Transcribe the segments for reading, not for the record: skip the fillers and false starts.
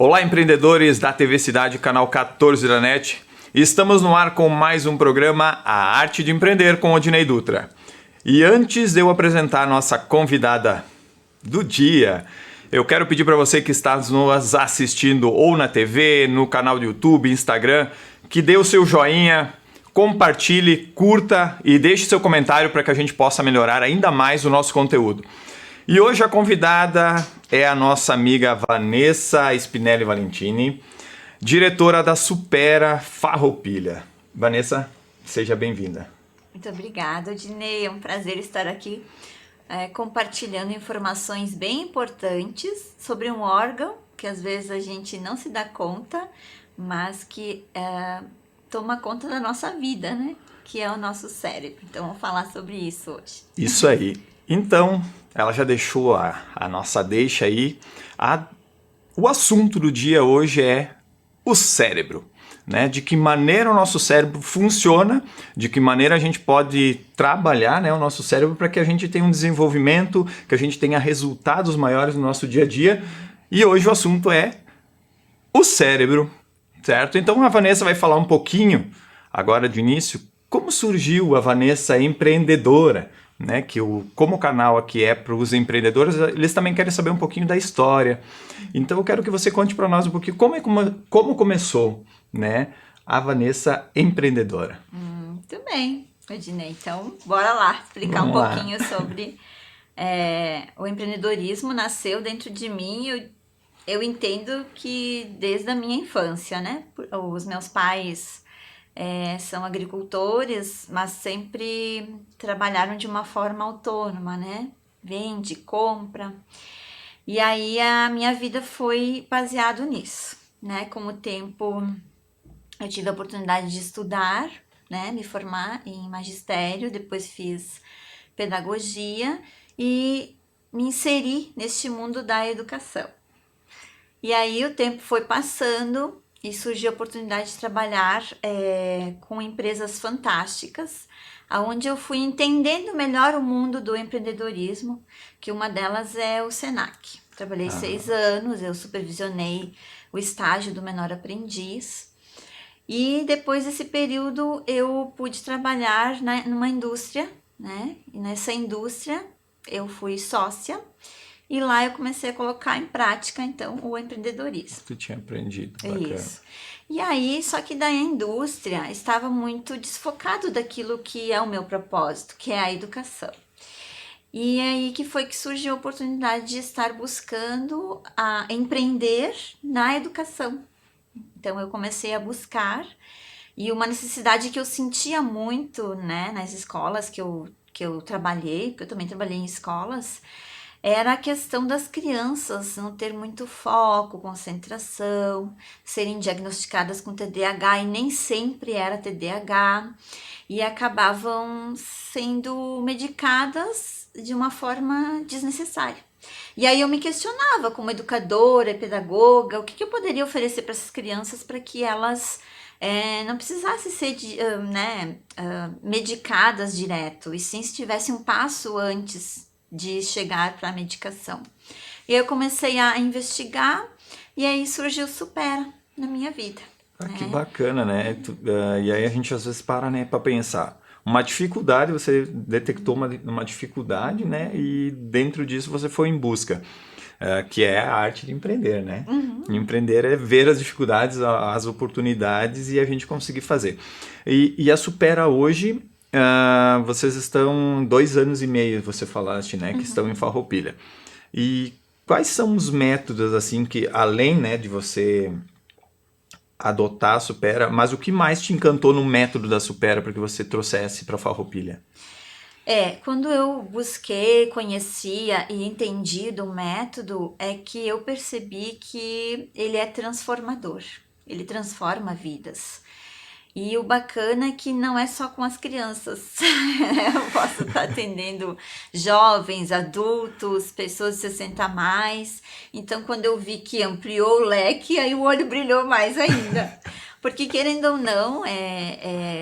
Olá, empreendedores da TV Cidade, canal 14 da NET. Estamos no ar com mais um programa A Arte de Empreender com Odinei Dutra. E antes de eu apresentar a nossa convidada do dia, eu quero pedir para você que está nos assistindo ou na TV, no canal do YouTube, Instagram, que dê o seu joinha, compartilhe, curta e deixe seu comentário para que a gente possa melhorar ainda mais o nosso conteúdo. E hoje a convidada é a nossa amiga Vanessa Spinelli Valentini, diretora da Supera Farroupilha. Vanessa, seja bem-vinda. Muito obrigada, Odinei. É um prazer estar aqui compartilhando informações bem importantes sobre um órgão que às vezes a gente não se dá conta, mas que toma conta da nossa vida, né? Que é o nosso cérebro. Então, vamos falar sobre isso hoje. Isso aí. Então, ela já deixou a nossa deixa aí. O assunto do dia hoje é o cérebro, né? De que maneira o nosso cérebro funciona, de que maneira a gente pode trabalhar, né, o nosso cérebro para que a gente tenha um desenvolvimento, que a gente tenha resultados maiores no nosso dia a dia. E hoje o assunto é o cérebro, certo? Então a Vanessa vai falar um pouquinho, agora de início, como surgiu a Vanessa empreendedora, né? Como o canal aqui é para os empreendedores, eles também querem saber um pouquinho da história. Então eu quero que você conte para nós um pouquinho como começou, né, a Vanessa empreendedora. Muito bem, Odinei. Então, bora lá explicar um pouquinho sobre o empreendedorismo. Nasceu dentro de mim. Eu entendo que desde a minha infância, né? Os meus pais são agricultores, mas sempre trabalharam de uma forma autônoma, né? Vende, compra. E aí a minha vida foi baseado nisso, né? Com o tempo eu tive a oportunidade de estudar, né? Me formar em magistério, depois fiz pedagogia e me inseri neste mundo da educação. E aí o tempo foi passando e surgiu a oportunidade de trabalhar com empresas fantásticas, onde eu fui entendendo melhor o mundo do empreendedorismo, que uma delas é o Senac. Trabalhei 6 anos, eu supervisionei o estágio do menor aprendiz. E depois desse período eu pude trabalhar numa indústria, né? E nessa indústria eu fui sócia. E lá eu comecei a colocar em prática, então, o empreendedorismo. Tu tinha aprendido, bacana. Isso. E aí, só que daí a indústria estava muito desfocado daquilo que é o meu propósito, que é a educação. E aí que foi que surgiu a oportunidade de estar buscando empreender na educação. Então, eu comecei a buscar, e uma necessidade que eu sentia muito, né, nas escolas que eu trabalhei, porque eu também trabalhei em escolas, era a questão das crianças não ter muito foco, concentração, serem diagnosticadas com TDAH, e nem sempre era TDAH, e acabavam sendo medicadas de uma forma desnecessária. E aí eu me questionava como educadora e pedagoga, o que eu poderia oferecer para essas crianças para que elas não precisassem ser medicadas direto, e sim se tivesse um passo antes de chegar para a medicação. E eu comecei a investigar e aí surgiu o Supera na minha vida. Que bacana, né? E aí a gente às vezes para, né, para pensar. Uma dificuldade, você detectou uma dificuldade, né? E dentro disso você foi em busca, que é a arte de empreender, né? Empreender é ver as dificuldades, as oportunidades e a gente conseguir fazer. E a Supera hoje, vocês estão 2 anos e meio, você falaste, né? Que estão em Farroupilha. E quais são os métodos, assim, que além, né, de você adotar a Supera, mas o que mais te encantou no método da Supera para que você trouxesse para Farroupilha? Quando eu busquei, conhecia e entendi do método, é que eu percebi que ele é transformador, ele transforma vidas. E o bacana é que não é só com as crianças. Eu posso estar atendendo jovens, adultos, pessoas de 60 a mais. Então, quando eu vi que ampliou o leque, aí o olho brilhou mais ainda. Porque, querendo ou não,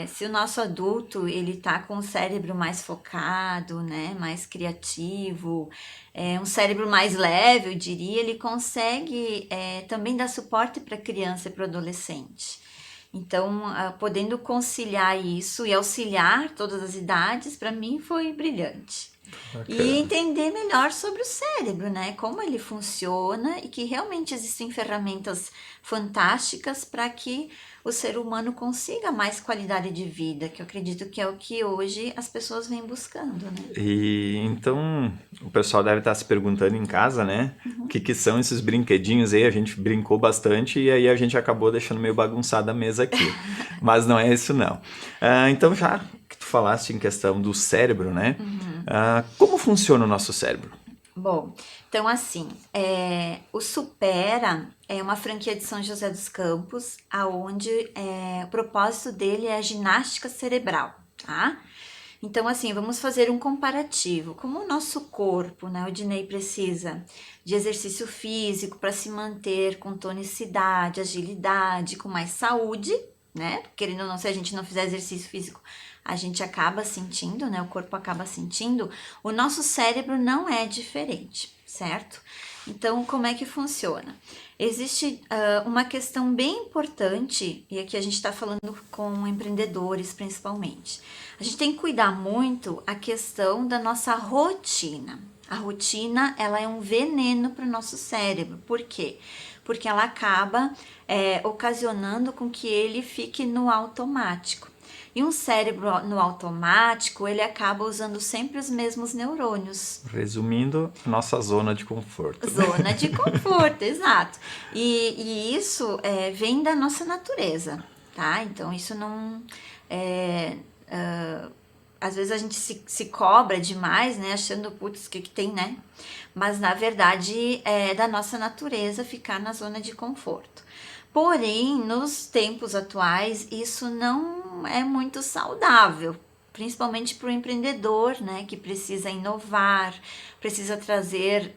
se o nosso adulto ele tá com o cérebro mais focado, né, mais criativo, um cérebro mais leve, eu diria, ele consegue também dar suporte para a criança e para o adolescente. Então, podendo conciliar isso e auxiliar todas as idades, para mim foi brilhante. E Bacana. entender melhor sobre o cérebro, né? Como ele funciona e que realmente existem ferramentas fantásticas para que o ser humano consiga mais qualidade de vida, que eu acredito que é o que hoje as pessoas vêm buscando, né? E então o pessoal deve estar se perguntando em casa, né? O que são esses brinquedinhos aí? A gente brincou bastante e aí a gente acabou deixando meio bagunçada a mesa aqui. Mas não é isso não. Então já que tu falaste em questão do cérebro, né? Como funciona o nosso cérebro? Bom, então assim, o Supera é uma franquia de São José dos Campos, aonde o propósito dele é a ginástica cerebral, tá? Então assim, vamos fazer um comparativo. Como o nosso corpo, né, o Dinei precisa de exercício físico para se manter com tonicidade, agilidade, com mais saúde, né? Querendo ou não, se a gente não fizer exercício físico, a gente acaba sentindo, né? O corpo acaba sentindo. O nosso cérebro não é diferente, certo? Então, como é que funciona? Existe uma questão bem importante, e aqui a gente está falando com empreendedores principalmente. A gente tem que cuidar muito a questão da nossa rotina. A rotina, ela é um veneno para o nosso cérebro. Por quê? Porque ela acaba ocasionando com que ele fique no automático. E um cérebro no automático, ele acaba usando sempre os mesmos neurônios. Resumindo, nossa zona de conforto, né? Zona de conforto, exato. E isso vem da nossa natureza, tá? Então, isso não... às vezes a gente se cobra demais, né? Achando, putz, o que tem, né? Mas, na verdade, é da nossa natureza ficar na zona de conforto. Porém, nos tempos atuais, isso não é muito saudável, principalmente para o empreendedor, né, que precisa inovar, precisa trazer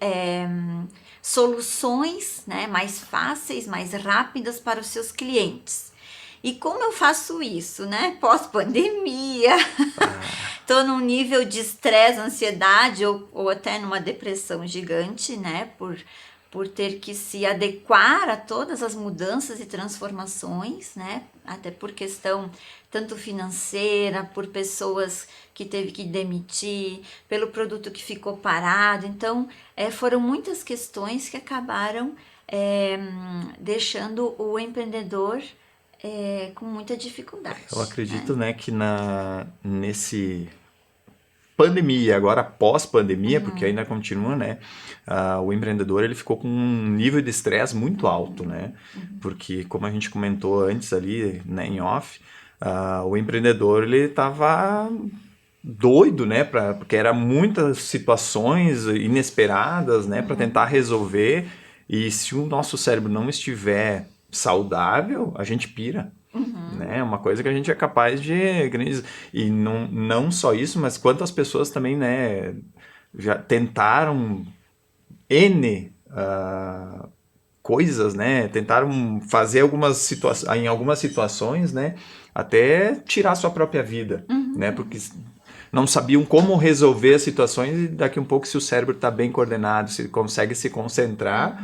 soluções, né, mais fáceis, mais rápidas para os seus clientes. E como eu faço isso, né? Pós-pandemia, tô num nível de estresse, ansiedade ou até numa depressão gigante, né? Por ter que se adequar a todas as mudanças e transformações, né? Até por questão tanto financeira, por pessoas que teve que demitir, pelo produto que ficou parado. Então, foram muitas questões que acabaram deixando o empreendedor com muita Eu dificuldade, né? acredito, né, que nesse pandemia, agora pós-pandemia, porque ainda continua, né? O empreendedor ele ficou com um nível de estresse muito alto, né? Porque, como a gente comentou antes ali, né, em off, o empreendedor ele estava doido, né? Porque era muitas situações inesperadas, né? Para tentar resolver. E se o nosso cérebro não estiver saudável, a gente pira, né? É uma coisa que a gente é capaz de... E não só isso, mas quantas pessoas também, né, já tentaram N coisas, né? Tentaram fazer em algumas situações, né? Até tirar sua própria vida, né? Porque não sabiam como resolver as situações e daqui um pouco, se o cérebro está bem coordenado, se consegue se concentrar,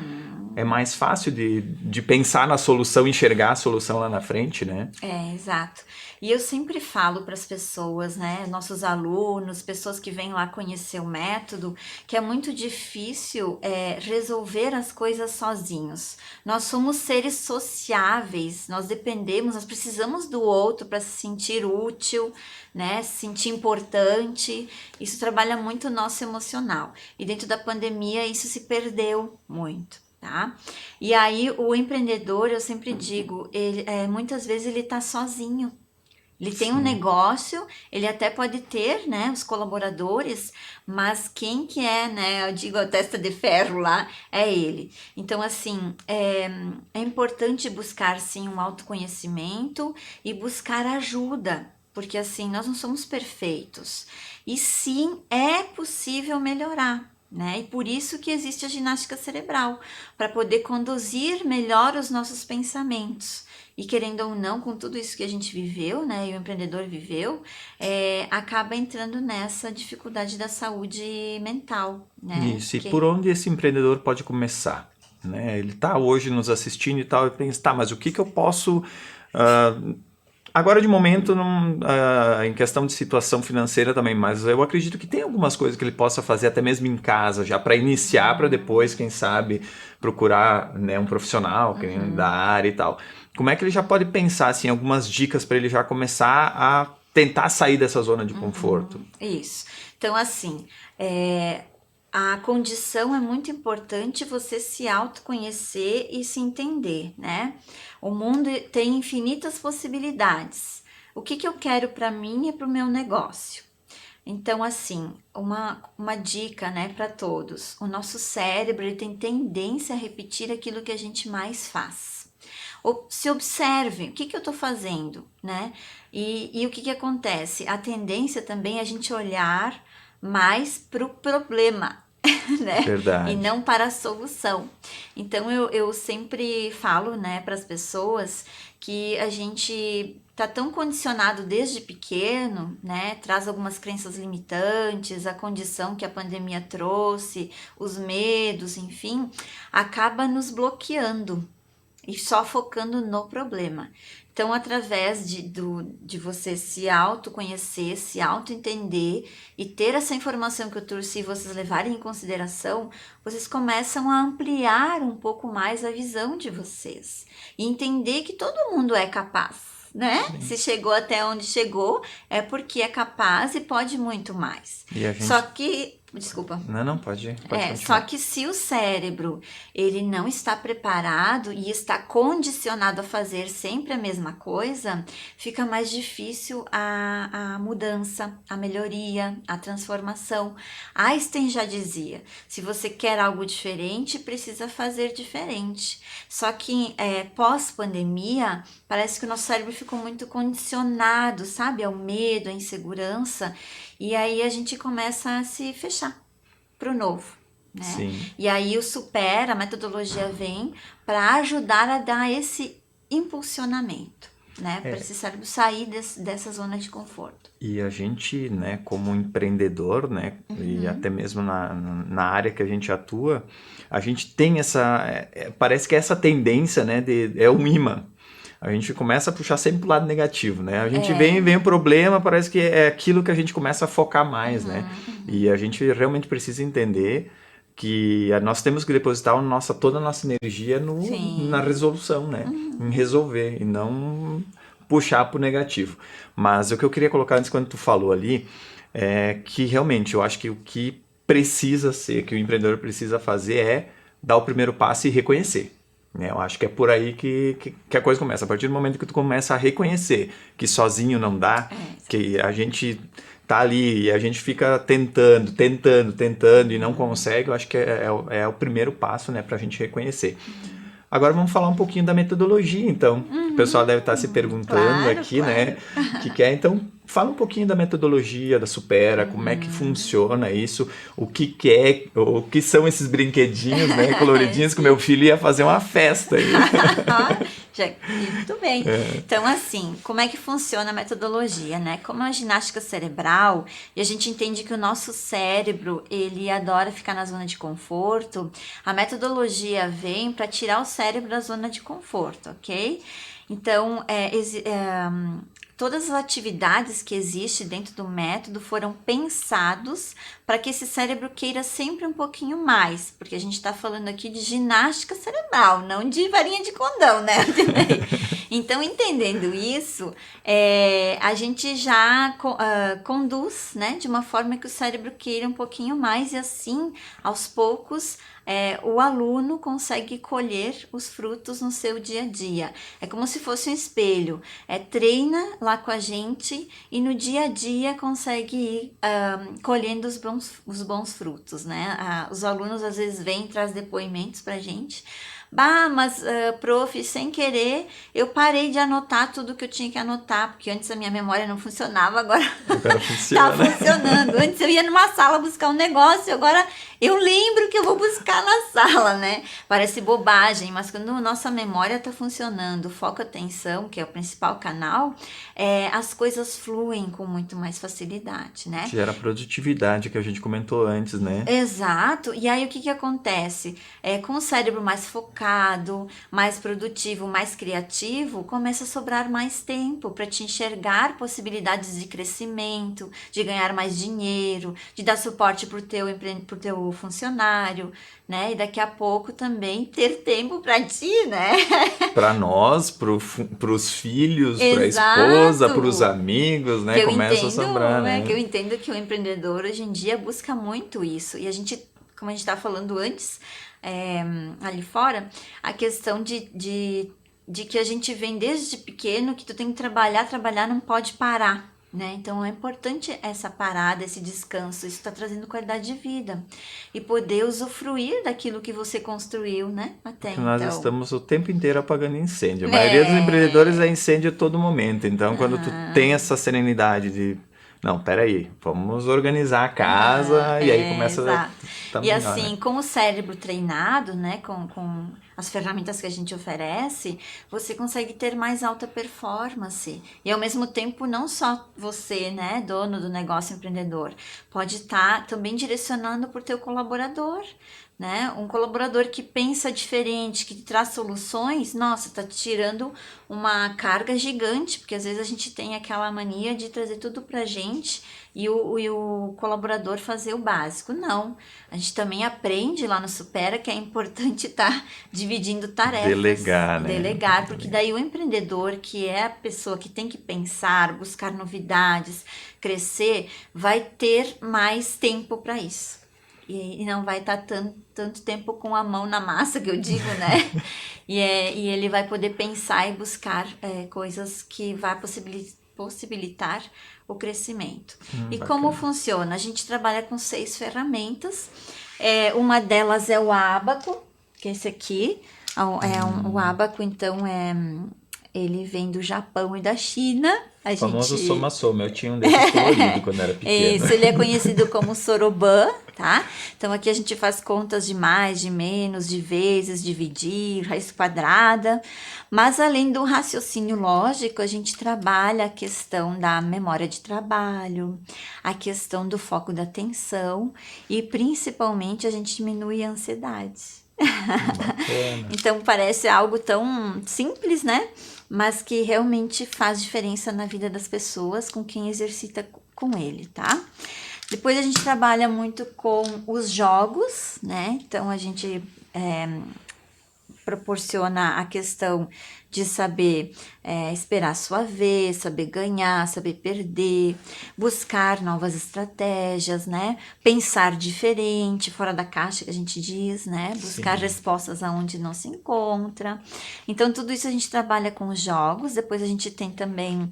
é mais fácil de pensar na solução, enxergar a solução lá na frente, né? Exato. E eu sempre falo para as pessoas, né, nossos alunos, pessoas que vêm lá conhecer o método, que é muito difícil resolver as coisas sozinhos. Nós somos seres sociáveis, nós dependemos, nós precisamos do outro para se sentir útil, né, se sentir importante. Isso trabalha muito o nosso emocional. E dentro da pandemia isso se perdeu muito. Tá? E aí o empreendedor, eu sempre digo, muitas vezes ele tá sozinho. Ele tem um negócio, ele até pode ter, né, os colaboradores, mas quem que é, né, eu digo a testa de ferro lá, é ele. Então, assim, é importante buscar, sim, um autoconhecimento e buscar ajuda, porque, assim, nós não somos perfeitos. E, sim, é possível melhorar, né? E por isso que existe a ginástica cerebral, para poder conduzir melhor os nossos pensamentos. E querendo ou não, com tudo isso que a gente viveu, né, e o empreendedor viveu, acaba entrando nessa dificuldade da saúde mental, né? Isso, e por onde esse empreendedor pode começar? Né? Ele está hoje nos assistindo e tal, e pensa, tá, mas o que eu posso... agora de momento, em questão de situação financeira também, mas eu acredito que tem algumas coisas que ele possa fazer até mesmo em casa, já para iniciar, para depois, quem sabe, procurar, né, um profissional da área e tal. Como é que ele já pode pensar, assim, algumas dicas para ele já começar a tentar sair dessa zona de conforto? Isso. Então, assim, a condição é muito importante você se autoconhecer e se entender, né? O mundo tem infinitas possibilidades. O que eu quero para mim e para o meu negócio? Então, assim, uma dica, né, para todos. O nosso cérebro, ele tem tendência a repetir aquilo que a gente mais faz. Se observe, o que eu estou fazendo, né? E o que acontece? A tendência também é a gente olhar mais para o problema, né? Verdade. E não para a solução. Então, eu sempre falo, né, para as pessoas que a gente tá tão condicionado desde pequeno, né? Traz algumas crenças limitantes, a condição que a pandemia trouxe, os medos, enfim, acaba nos bloqueando e só focando no problema. Então, através de você se autoconhecer, se autoentender e ter essa informação que eu trouxe e vocês levarem em consideração, vocês começam a ampliar um pouco mais a visão de vocês e entender que todo mundo é capaz, né? Sim. Se chegou até onde chegou, é porque é capaz e pode muito mais. E a gente... Só que... Desculpa. Não, pode continuar. Só que se o cérebro, ele não está preparado e está condicionado a fazer sempre a mesma coisa, fica mais difícil a mudança, a melhoria, a transformação. Einstein já dizia, se você quer algo diferente, precisa fazer diferente. Só que pós-pandemia, parece que o nosso cérebro ficou muito condicionado, sabe, ao medo, à insegurança, e aí a gente começa a se fechar para o novo, né? Sim. E aí a metodologia vem para ajudar a dar esse impulsionamento, né? Para esse cérebro sair dessa zona de conforto. E a gente, né, como empreendedor, né, e até mesmo na área que a gente atua, a gente tem parece que essa tendência, né, é um imã. A gente começa a puxar sempre pro lado negativo, né? A gente vem o problema, parece que é aquilo que a gente começa a focar mais, né? E a gente realmente precisa entender que nós temos que depositar toda a nossa energia na resolução, né? Em resolver e não puxar pro negativo. Mas o que eu queria colocar antes, quando tu falou ali, é que realmente eu acho que o que precisa ser, que o empreendedor precisa fazer é dar o primeiro passo e reconhecer. Eu acho que é por aí que a coisa começa. A partir do momento que tu começa a reconhecer que sozinho não dá, que a gente tá ali e a gente fica tentando e não consegue, eu acho que é o primeiro passo, né, pra gente reconhecer. Agora vamos falar um pouquinho da metodologia, então. O pessoal deve estar se perguntando aqui, claro. Né? Que quer, então, fala um pouquinho da metodologia da Supera, como é que funciona isso, o que são esses brinquedinhos, né, coloridinhos, que o meu filho ia fazer uma festa aí. Muito bem. Então, assim, como é que funciona a metodologia, né? Como é uma ginástica cerebral, e a gente entende que o nosso cérebro, ele adora ficar na zona de conforto, a metodologia vem para tirar o cérebro da zona de conforto, ok? Então, todas as atividades que existem dentro do método foram pensados para que esse cérebro queira sempre um pouquinho mais, porque a gente está falando aqui de ginástica cerebral, não de varinha de condão, né? Então, entendendo isso, a gente já conduz, né, de uma forma que o cérebro queira um pouquinho mais e assim, aos poucos, o aluno consegue colher os frutos no seu dia a dia. É como se fosse um espelho. Treina lá com a gente e no dia a dia consegue ir colhendo os bons frutos, né? Os alunos às vezes vêm, traz depoimentos pra gente. Bah, mas prof, sem querer, eu parei de anotar tudo que eu tinha que anotar, porque antes a minha memória não funcionava, agora funciona. tá funcionando. Antes eu ia numa sala buscar um negócio, agora eu lembro que eu vou buscar na sala, né? Parece bobagem, mas quando a nossa memória tá funcionando, foco e atenção, que é o principal canal, as coisas fluem com muito mais facilidade, né? Gera produtividade, que a gente comentou antes, né? Exato, e aí o que acontece? Com o cérebro mais focado, mais produtivo, mais criativo, começa a sobrar mais tempo para te enxergar possibilidades de crescimento, de ganhar mais dinheiro, de dar suporte pro teu funcionário, né? E daqui a pouco também ter tempo para ti, né? Para nós, pros filhos, para a Exato. esposa, pros amigos, né? Que eu Começa entendo, a sobrar, né? que eu entendo que o empreendedor hoje em dia busca muito isso. E a gente, como a gente estava falando antes, ali fora, a questão de que a gente vem desde pequeno que tu tem que trabalhar, não pode parar. Né? Então é importante essa parada, esse descanso, isso está trazendo qualidade de vida e poder usufruir daquilo que você construiu, né? Até Que nós então. estamos o tempo inteiro apagando incêndio. A maioria dos empreendedores é incêndio a todo momento. Então, quando tu tem essa serenidade de, não, peraí, vamos organizar a casa e aí começa exato. a tá E melhor, assim, né? com o cérebro treinado, né, com as ferramentas que a gente oferece, você consegue ter mais alta performance. E ao mesmo tempo, não só você, né, dono do negócio empreendedor, pode estar também direcionando para o teu colaborador, né? Um colaborador que pensa diferente, que traz soluções, nossa, tá tirando uma carga gigante, porque às vezes a gente tem aquela mania de trazer tudo pra gente e o colaborador fazer o básico. Não, a gente também aprende lá no Supera que é importante estar dividindo tarefas. Delegar, né? Delegar, porque daí o empreendedor, que é a pessoa que tem que pensar, buscar novidades, crescer, vai ter mais tempo para isso. E não vai estar tanto tempo com a mão na massa, que eu digo, né? E ele vai poder pensar e buscar coisas que vai possibilitar o crescimento. E bacana. como funciona? A gente trabalha com 6 ferramentas. Uma delas é o Abaco, que é esse aqui. O Abaco, então, ele vem do Japão e da China. O famoso soma-soma, eu tinha um desses colorido quando era pequeno. Isso, ele é conhecido como Soroban, tá? Então aqui a gente faz contas de mais, de menos, de vezes, dividir, raiz quadrada. Mas além do raciocínio lógico, a gente trabalha a questão da memória de trabalho, a questão do foco da atenção e principalmente a gente diminui a ansiedade. Então parece algo tão simples, né? Mas que realmente faz diferença na vida das pessoas com quem exercita com ele, tá? Depois a gente trabalha muito com os jogos, né? Então a gente proporciona a questão de saber esperar a sua vez, saber ganhar, saber perder, buscar novas estratégias, né? Pensar diferente, fora da caixa que a gente diz, né? Buscar respostas aonde não se encontra. Então, tudo isso a gente trabalha com os jogos. Depois a gente tem também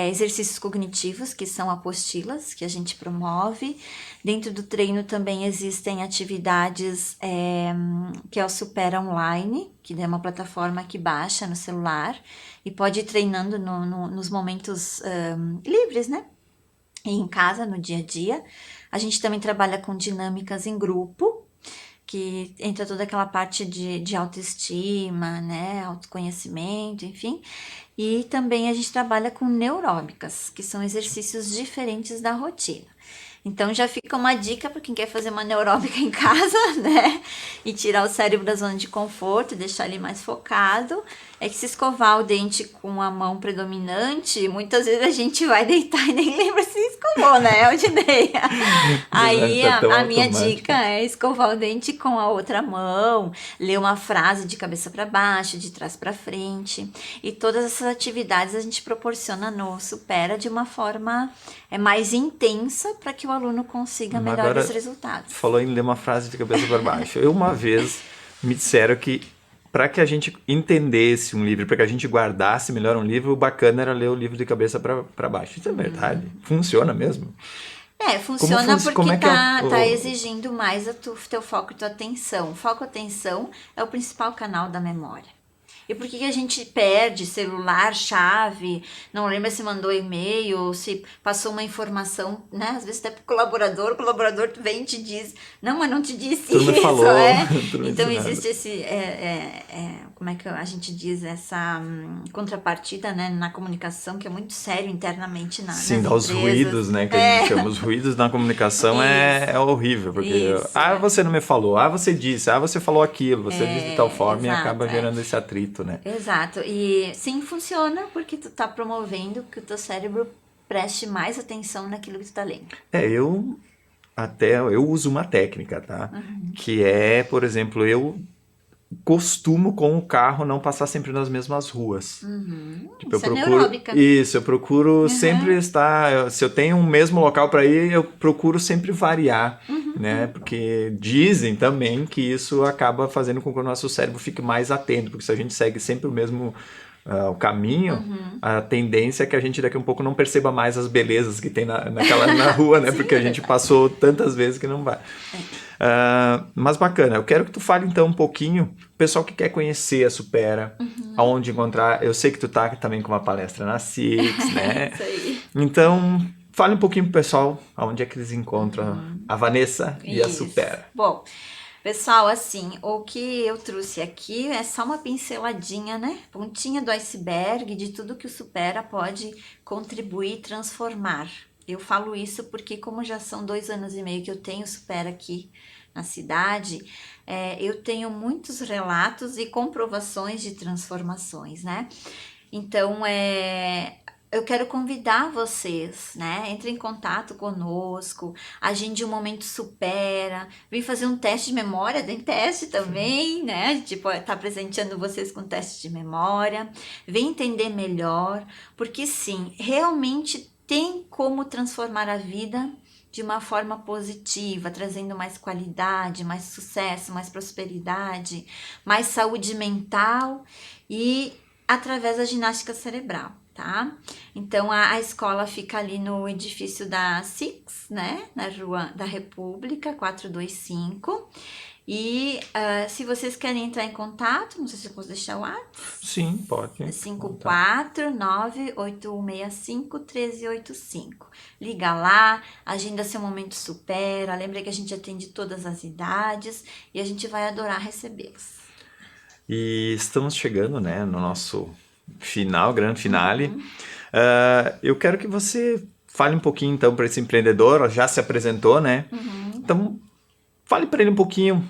exercícios cognitivos, que são apostilas, que a gente promove. Dentro do treino também existem atividades que é o Supera Online, que é uma plataforma que baixa no celular e pode ir treinando nos momentos livres, né? E em casa, no dia a dia. A gente também trabalha com dinâmicas em grupo, que entra toda aquela parte de autoestima, né? Autoconhecimento, enfim. E também a gente trabalha com neuróbicas, que são exercícios diferentes da rotina. Então já fica uma dica para quem quer fazer uma neuróbica em casa, né? E tirar o cérebro da zona de conforto e deixar ele mais focado. É que se escovar o dente com a mão predominante, muitas vezes a gente vai deitar e nem lembra se escovou, né, Odinei? Aí Tá tão a minha automático. dica é escovar o dente com a outra mão, ler uma frase de cabeça para baixo, de trás para frente. E todas essas atividades a gente proporciona no Supera de uma forma mais intensa para que o aluno consiga Mas melhores agora, resultados. falou em ler uma frase de cabeça para baixo. Eu uma vez me disseram que para que a gente entendesse um livro, para que a gente guardasse melhor um livro, o bacana era ler o livro de cabeça para baixo. Isso é verdade? Funciona mesmo? Funciona Como porque é que é tá exigindo mais teu foco e tua atenção. Foco e atenção é o principal canal da memória. E por que a gente perde celular, chave, não lembra se mandou e-mail, se passou uma informação, né? Às vezes até pro colaborador, o colaborador vem e te diz, não, mas não te disse tu me isso, falou, tu não me Então disse nada. existe esse, como é que a gente diz, essa contrapartida, né, na comunicação, que é muito sério internamente Sim, nas dá os empresas. ruídos, né, que a gente chama. Os ruídos na comunicação é horrível, porque você não me falou, você disse, você falou aquilo, você disse de tal forma e acaba gerando esse atrito, né? Exato, e sim, funciona porque tu tá promovendo que o teu cérebro preste mais atenção naquilo que tu tá lendo. Eu uso uma técnica, tá? Que é, por exemplo, eu costumo com o carro não passar sempre nas mesmas ruas. Tipo, Isso é neuróbica. eu procuro sempre estar, se eu tenho um mesmo local para ir, eu procuro sempre variar, né? Porque dizem também que isso acaba fazendo com que o nosso cérebro fique mais atento, porque se a gente segue sempre o mesmo o caminho, a tendência é que a gente daqui a um pouco não perceba mais as belezas que tem na rua, né? Sim, porque a gente passou tantas vezes que não vai. Mas bacana, eu quero que tu fale então um pouquinho, o pessoal que quer conhecer a Supera, aonde encontrar, eu sei que tu tá também com uma palestra na Six, né? Isso aí. Então, fale um pouquinho pro pessoal, aonde é que eles encontram a Vanessa e a Supera. Bom, pessoal, assim, o que eu trouxe aqui é só uma pinceladinha, né? Pontinha do iceberg de tudo que o Supera pode contribuir e transformar. Eu falo isso porque, como já são 2 anos e meio que eu tenho Supera aqui na cidade, eu tenho muitos relatos e comprovações de transformações, né? Então, eu quero convidar vocês, né? Entre em contato conosco, agende um momento Supera, vem fazer um teste de memória, tem teste também, né? A gente pode estar presenteando vocês com teste de memória, vem entender melhor, porque sim, realmente tem como transformar a vida de uma forma positiva, trazendo mais qualidade, mais sucesso, mais prosperidade, mais saúde mental e através da ginástica cerebral, tá? Então a escola fica ali no edifício da Six, né? Na Rua da República, 425. E se vocês querem entrar em contato, não sei se eu posso deixar o WhatsApp. Sim, pode. 54981651385. Liga lá, agenda seu momento Supera. Lembra que a gente atende todas as idades e a gente vai adorar recebê-los. E estamos chegando, né, no nosso grande finale. Eu quero que você fale um pouquinho, então, para esse empreendedor, já se apresentou, né? Então, fale para ele um pouquinho,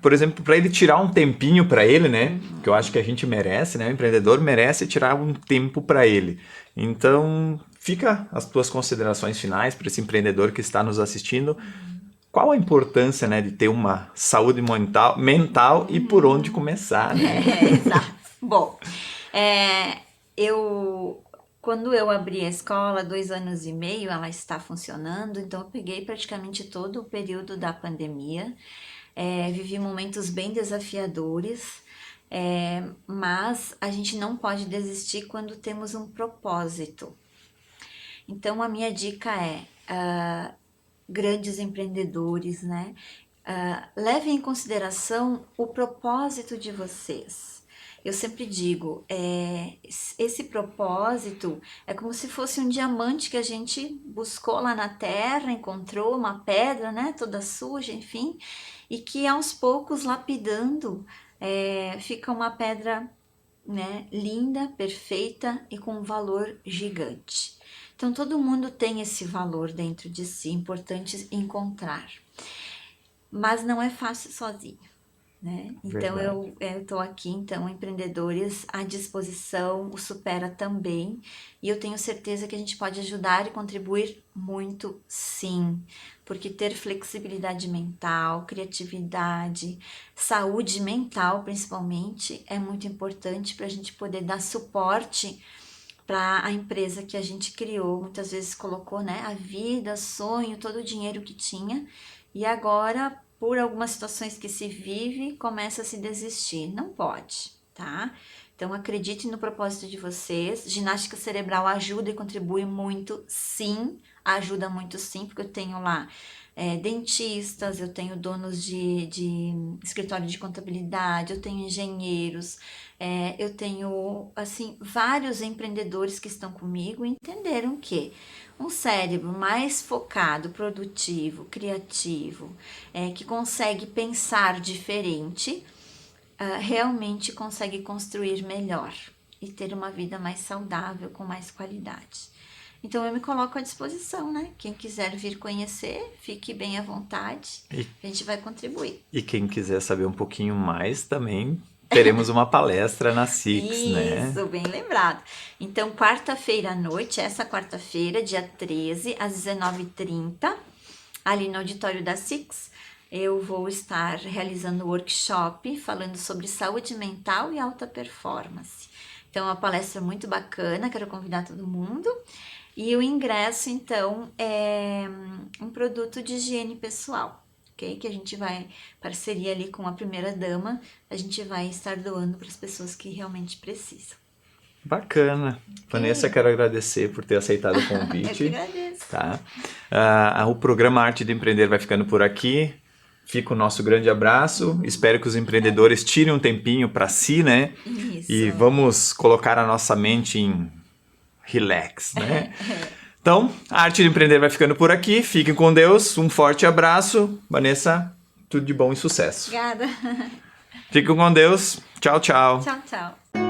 por exemplo, para ele tirar um tempinho para ele, né? Que eu acho que a gente merece, né? O empreendedor merece tirar um tempo para ele. Então, fica as tuas considerações finais para esse empreendedor que está nos assistindo. Qual a importância, né, de ter uma saúde mental e por onde começar, né? Exato. Bom, quando eu abri a escola, 2 anos e meio, ela está funcionando, então eu peguei praticamente todo o período da pandemia, vivi momentos bem desafiadores, mas a gente não pode desistir quando temos um propósito. Então a minha dica grandes empreendedores, né? Levem em consideração o propósito de vocês. Eu sempre digo, esse propósito é como se fosse um diamante que a gente buscou lá na terra, encontrou uma pedra, né, toda suja, enfim, e que aos poucos, lapidando, fica uma pedra, né, linda, perfeita e com um valor gigante. Então, todo mundo tem esse valor dentro de si, importante encontrar. Mas não é fácil sozinho, né? Então, eu estou aqui, então, empreendedores à disposição, o Supera também. E eu tenho certeza que a gente pode ajudar e contribuir muito, sim. Porque ter flexibilidade mental, criatividade, saúde mental, principalmente, é muito importante para a gente poder dar suporte para a empresa que a gente criou. Muitas vezes colocou, né, a vida, sonho, todo o dinheiro que tinha, e agora, por algumas situações que se vive, começa a se desistir. Não pode, tá? Então, acredite no propósito de vocês. Ginástica cerebral ajuda e contribui muito, sim. Ajuda muito, sim, porque eu tenho lá dentistas, eu tenho donos de escritório de contabilidade, eu tenho engenheiros, eu tenho, assim, vários empreendedores que estão comigo e entenderam que um cérebro mais focado, produtivo, criativo, que consegue pensar diferente, realmente consegue construir melhor e ter uma vida mais saudável, com mais qualidade. Então eu me coloco à disposição, né? Quem quiser vir conhecer, fique bem à vontade, a gente vai contribuir. E quem quiser saber um pouquinho mais também, teremos uma palestra na Six, né? Isso, bem lembrado. Então, quarta-feira à noite, essa quarta-feira, dia 13, às 19h30, ali no auditório da Six, eu vou estar realizando um workshop falando sobre saúde mental e alta performance. Então, é uma palestra muito bacana, quero convidar todo mundo. E o ingresso, então, é um produto de higiene pessoal, ok? Que a gente vai, parceria ali com a primeira-dama, a gente vai estar doando para as pessoas que realmente precisam. Bacana. Vanessa, quero agradecer por ter aceitado o convite. Eu que agradeço. Tá? O programa Arte de Empreender vai ficando por aqui. Fica o nosso grande abraço. Espero que os empreendedores tirem um tempinho para si, né? Isso. E vamos colocar a nossa mente em relax, né? Então, a Arte de Empreender vai ficando por aqui. Fiquem com Deus. Um forte abraço. Vanessa, tudo de bom e sucesso. Obrigada. Fiquem com Deus. Tchau, tchau. Tchau, tchau.